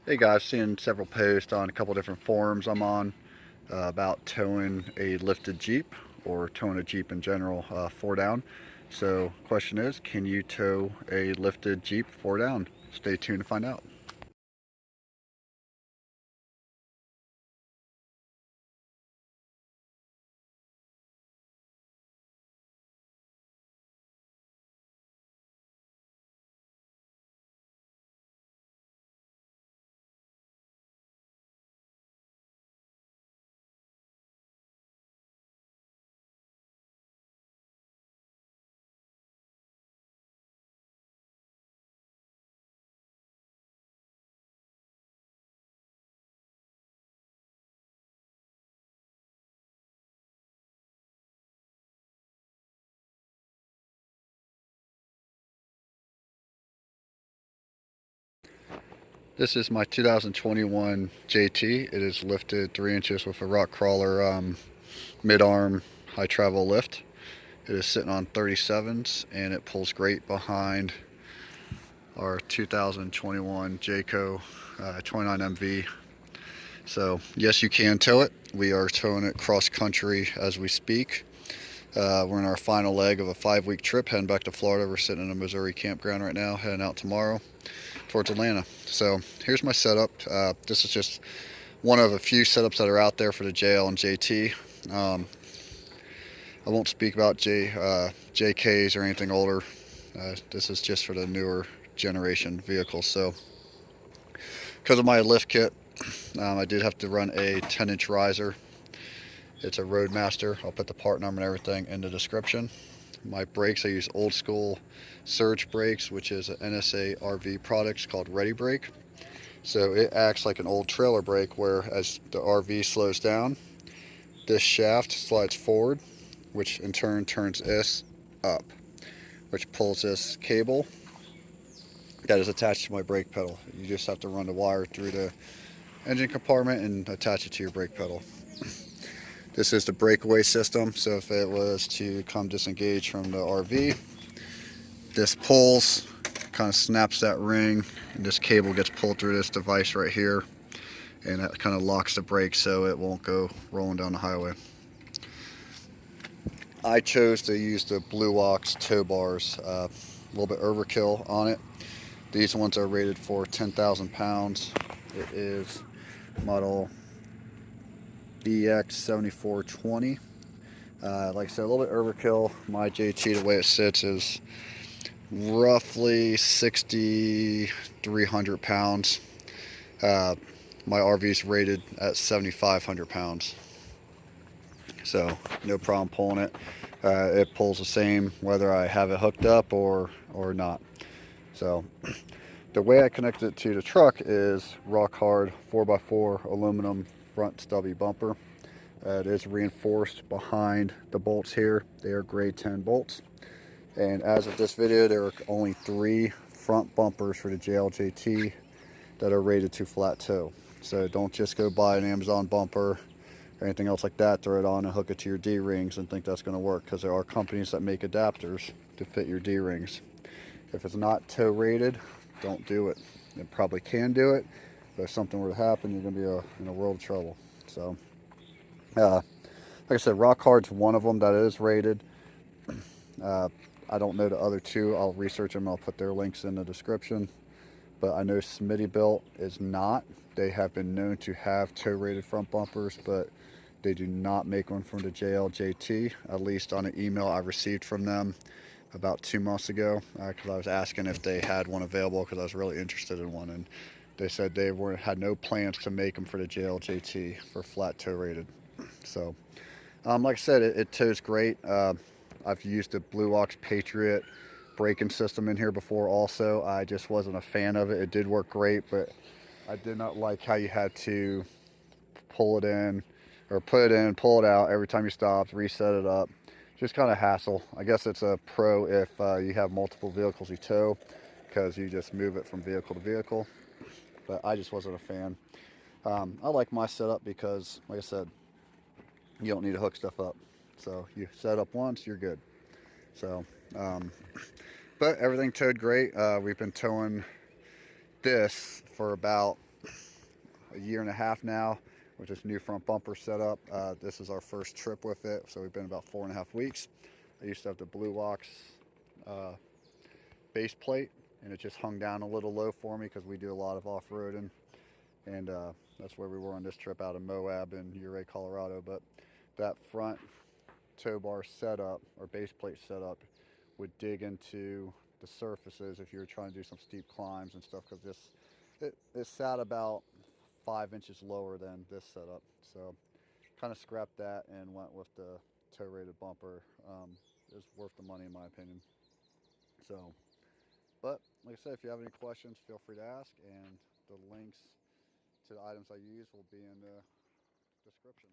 Hey guys, seeing several posts on a couple different forums I'm on about towing a lifted Jeep or towing a Jeep in general, 4 down. So question is, can you tow a lifted Jeep 4 down? Stay tuned to find out. This is my 2021 JT. It is lifted 3 inches with a Rock Krawler mid-arm high travel lift. It is sitting on 37s and it pulls great behind our 2021 Jayco 29MV. So yes, you can tow it. We are towing it cross country as we speak. We're in our final leg of a 5-week trip heading back to Florida. We're sitting in a Missouri campground right now, heading out tomorrow towards Atlanta. So here's my setup. This is just one of a few setups that are out there for the JL and JT. I won't speak about JKs or anything older. This is just for the newer generation vehicles. So because of my lift kit, I did have to run a 10-inch riser. It's a Roadmaster. I'll put the part number and everything in the description. My brakes, I use old school surge brakes, which is an NSA RV product called Ready Brake. So it acts like an old trailer brake where as the RV slows down, this shaft slides forward, which in turn turns this up, which pulls this cable that is attached to my brake pedal. You just have to run the wire through the engine compartment and attach it to your brake pedal. This is the breakaway system, so if it was to come disengage from the RV, this pulls, kind of snaps that ring, and this cable gets pulled through this device right here, and that kind of locks the brake so it won't go rolling down the highway. I chose to use the Blue Ox tow bars, a little bit overkill on it. These ones are rated for 10,000 pounds. It is model BX7420. Like I said, a little bit overkill. My JT, the way it sits, is roughly 6,300 pounds. My RV is rated at 7,500 pounds. So no problem pulling it. It pulls the same whether I have it hooked up or not. So the way I connect it to the truck is rock hard 4x4 aluminum front stubby bumper. It is reinforced behind the bolts here. They are grade 10 bolts. And as of this video, there are only 3 front bumpers for the JLJT that are rated to flat tow. So don't just go buy an Amazon bumper or anything else like that, throw it on and hook it to your D-rings and think that's going to work, because there are companies that make adapters to fit your D-rings. If it's not tow rated, don't do it. It probably can do it, but if something were to happen, you're going to be in a world of trouble. So like I said, Rock Hard's one of them that is rated. I don't know the other 2. I'll research them. I'll put their links in the description. But I know Smittybilt is not. They have been known to have tow-rated front bumpers, but they do not make one from the JLJT, at least on an email I received from them about 2 months ago, because I was asking if they had one available because I was really interested in one, and they said they had no plans to make them for the JLJT for flat tow-rated. So, like I said, it tows great. I've used the Blue Ox Patriot braking system in here before also. I just wasn't a fan of it. It did work great, but I did not like how you had to pull it in or put it in, pull it out every time you stopped, reset it up. Just kind of hassle. I guess it's a pro if you have multiple vehicles you tow, because you just move it from vehicle to vehicle. But I just wasn't a fan. I like my setup because, like I said, you don't need to hook stuff up. So you set up once, you're good. So, but everything towed great. We've been towing this for about a year and a half now with this new front bumper setup. This is our first trip with it, so we've been about 4.5 weeks. I used to have the Blue Wax base plate, and it just hung down a little low for me because we do a lot of off-roading, and that's where we were on this trip out of Moab and Ouray, Colorado. But that front tow bar setup or base plate setup would dig into the surfaces if you were trying to do some steep climbs and stuff, because it sat about 5 inches lower than this setup. So kind of scrapped that and went with the tow rated bumper. It's worth the money in my opinion. So, but like I said, if you have any questions, feel free to ask, and the links to the items I use will be in the description.